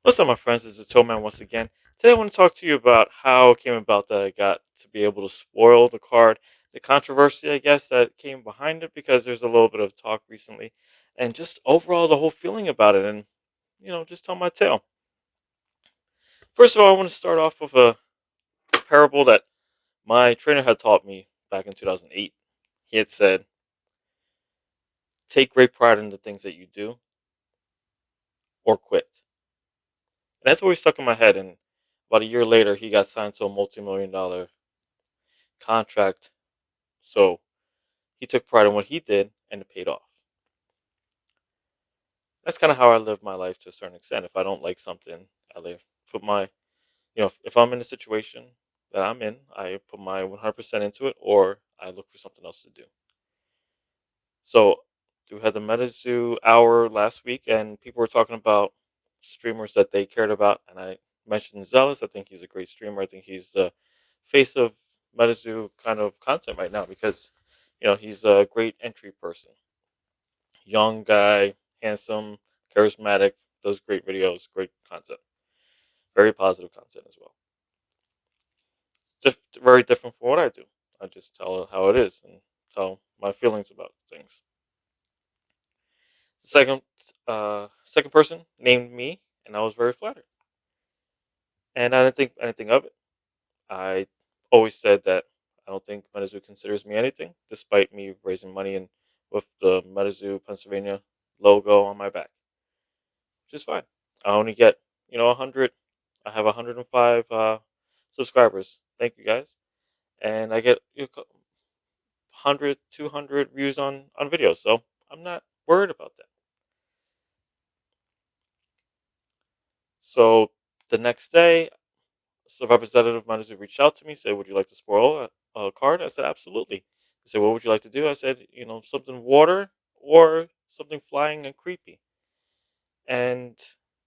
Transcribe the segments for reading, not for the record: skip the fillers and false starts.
What's up, my friends? This is Tillman once again. Today, I want to talk to you about how it came about that I got to be able to spoil the card, the controversy, I guess, that came behind it, because there's a little bit of talk recently, and just overall the whole feeling about it, and just tell my tale. First of all, I want to start off with a parable that my trainer had taught me back in 2008. He had said, "Take great pride in the things that you do, or quit." And that's always stuck in my head. And about a year later, he got signed to a multi-million-dollar contract. So he took pride in what he did, and it paid off. That's kind of how I live my life to a certain extent. If I don't like something, I put my, if I'm in a situation that I'm in, I put my 100% into it, or I look for something else to do. So we had the MetaZoo hour last week, and people were talking about streamers that they cared about, and I mentioned Zealous. I think he's a great streamer. I think he's the face of MetaZoo kind of content right now, because he's a great entry person. Young guy, handsome, charismatic, does great videos, great content, very positive content as well. It's very different from what I do. I just tell it how it is and tell my feelings about things. Second person named me, and I was very flattered. And I didn't think anything of it. I always said that I don't think MetaZoo considers me anything, despite me raising money and with the MetaZoo Pennsylvania logo on my back, which is fine. I only get 100. I have 105 subscribers. Thank you guys, and I get 100, 200 views on videos. So I'm not worried about that. So the next day, so representative manager reached out to me, said, "Would you like to spoil a card?" I said, "Absolutely." They said, "What would you like to do?" I said, "Something water or something flying and creepy." And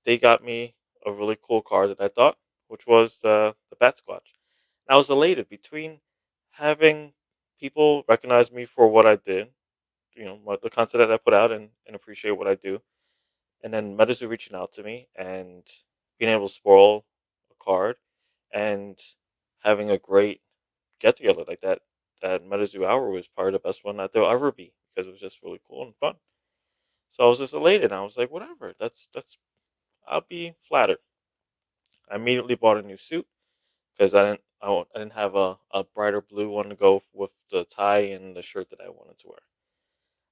they got me a really cool card that I thought, which was the Bat Squatch. And I was elated between having people recognize me for what I did, the content that I put out, and appreciate what I do, and then MetaZoo reaching out to me and being able to spoil a card and having a great get together like that. That MetaZoo hour was probably the best one that there'll ever be, because it was just really cool and fun. So I was just elated. I was like, whatever. That's I'll be flattered. I immediately bought a new suit because I didn't have a brighter blue one to go with the tie and the shirt that I wanted to wear.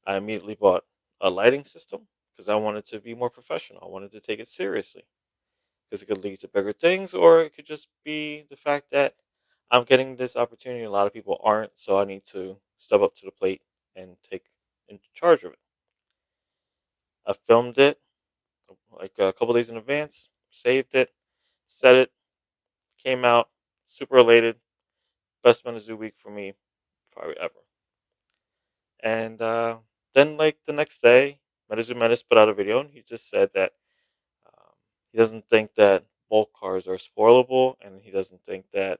I immediately bought a lighting system because I wanted to be more professional. I wanted to take it seriously, because it could lead to bigger things, or it could just be the fact that I'm getting this opportunity. A lot of people aren't, so I need to step up to the plate and take in charge of it. I filmed it like a couple days in advance, saved it, set it, came out, super elated, best Zoo week for me, probably ever. And then, like the next day, Metazoo Menace put out a video, and he just said that um, he doesn't think that bulk cars are spoilable, and he doesn't think uh,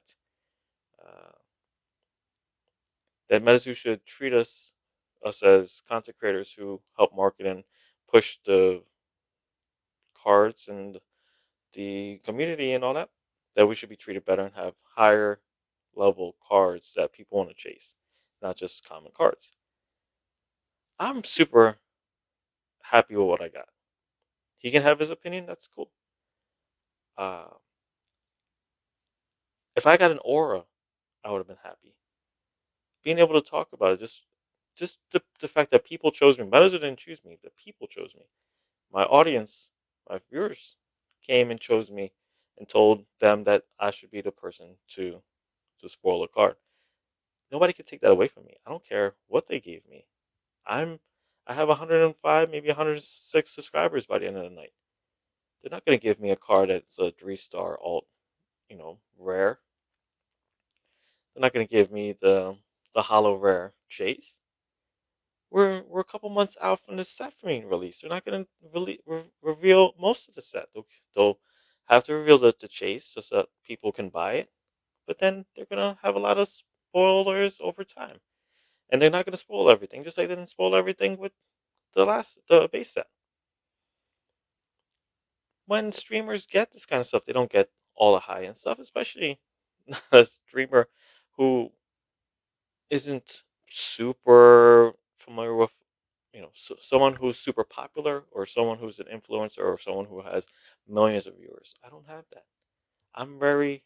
that MetaZoo should treat us as content creators who help market and push the cards and the community and all that. That we should be treated better and have higher level cards that people want to chase, not just common cards. I'm super happy with what I got. He can have his opinion. That's cool. Uh, if I got an aura, I would have been happy. Being able to talk about it, just the fact that people chose me. MetaZoo didn't choose me. The people chose me. My audience, my viewers, came and chose me and told them that I should be the person to spoil a card. Nobody can take that away from me. I don't care what they gave me. I'm I have 105, maybe 106 subscribers by the end of the night. They're not going to give me a card that's a 3-star alt, rare. They're not going to give me the hollow rare chase. We're a couple months out from the set being released. They're not going to reveal most of the set. They'll have to reveal the chase so that people can buy it. But then they're going to have a lot of spoilers over time. And they're not going to spoil everything, just like they didn't spoil everything with the base set. when streamers get this kind of stuff, they don't get all the high end stuff, especially a streamer who isn't super familiar with, someone who's super popular or someone who's an influencer or someone who has millions of viewers. I don't have that. I'm very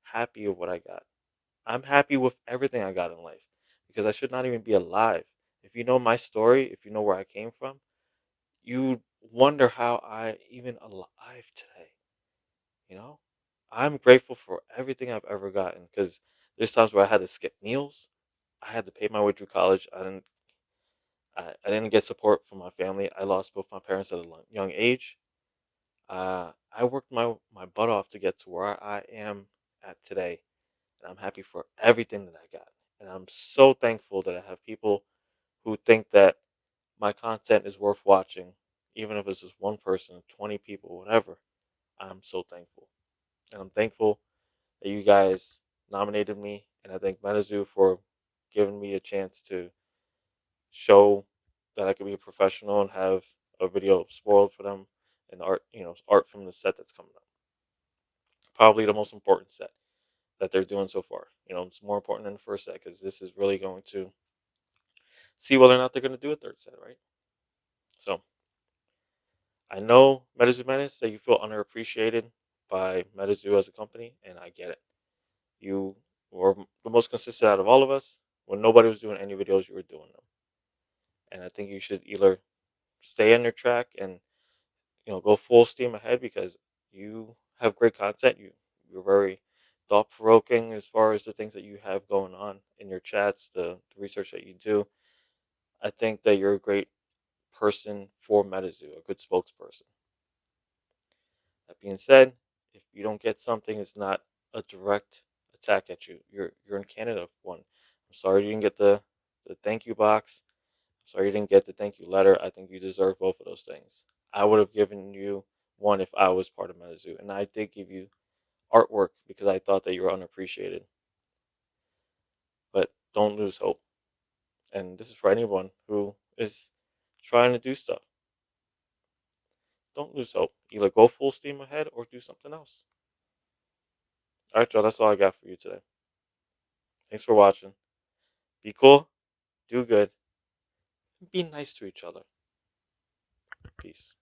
happy with what I got. I'm happy with everything I got in life because I should not even be alive. If you know my story, if you know where I came from, you wonder how I even alive today. You know, I'm grateful for everything I've ever gotten because there's times where I had to skip meals. I had to pay my way through college. I didn't get support from my family. I lost both my parents at a young age. I worked my butt off to get to where I am at today, and I'm happy for everything that I got. And I'm so thankful that I have people who think that my content is worth watching, even if it's just one person, 20 people, whatever. I'm so thankful, and I'm thankful that you guys nominated me, and I thank MetaZoo for giving me a chance to show that I could be a professional and have a video spoiled for them and art, art from the set that's coming up. Probably the most important set that they're doing so far. It's more important than the first set because this is really going to see whether or not they're going to do a third set, right? So I know MetaZoo Menace that you feel underappreciated by MetaZoo as a company, and I get it. You were the most consistent out of all of us. When nobody was doing any videos, you were doing them, and I think you should either stay on your track and go full steam ahead because you have great content. You're very thought provoking as far as the things that you have going on in your chats, the research that you do. I think that you're a great person for MetaZoo, a good spokesperson. That being said, if you don't get something, it's not a direct attack at you. You're in Canada for one. I'm sorry you didn't get the thank you box. Sorry you didn't get the thank you letter. I think you deserve both of those things. I would have given you one if I was part of MetaZoo, and I did give you artwork because I thought that you were unappreciated. But don't lose hope. And this is for anyone who is trying to do stuff. Don't lose hope. Either go full steam ahead or do something else. All right, y'all. That's all I got for you today. Thanks for watching. Be cool, do good, and be nice to each other. Peace.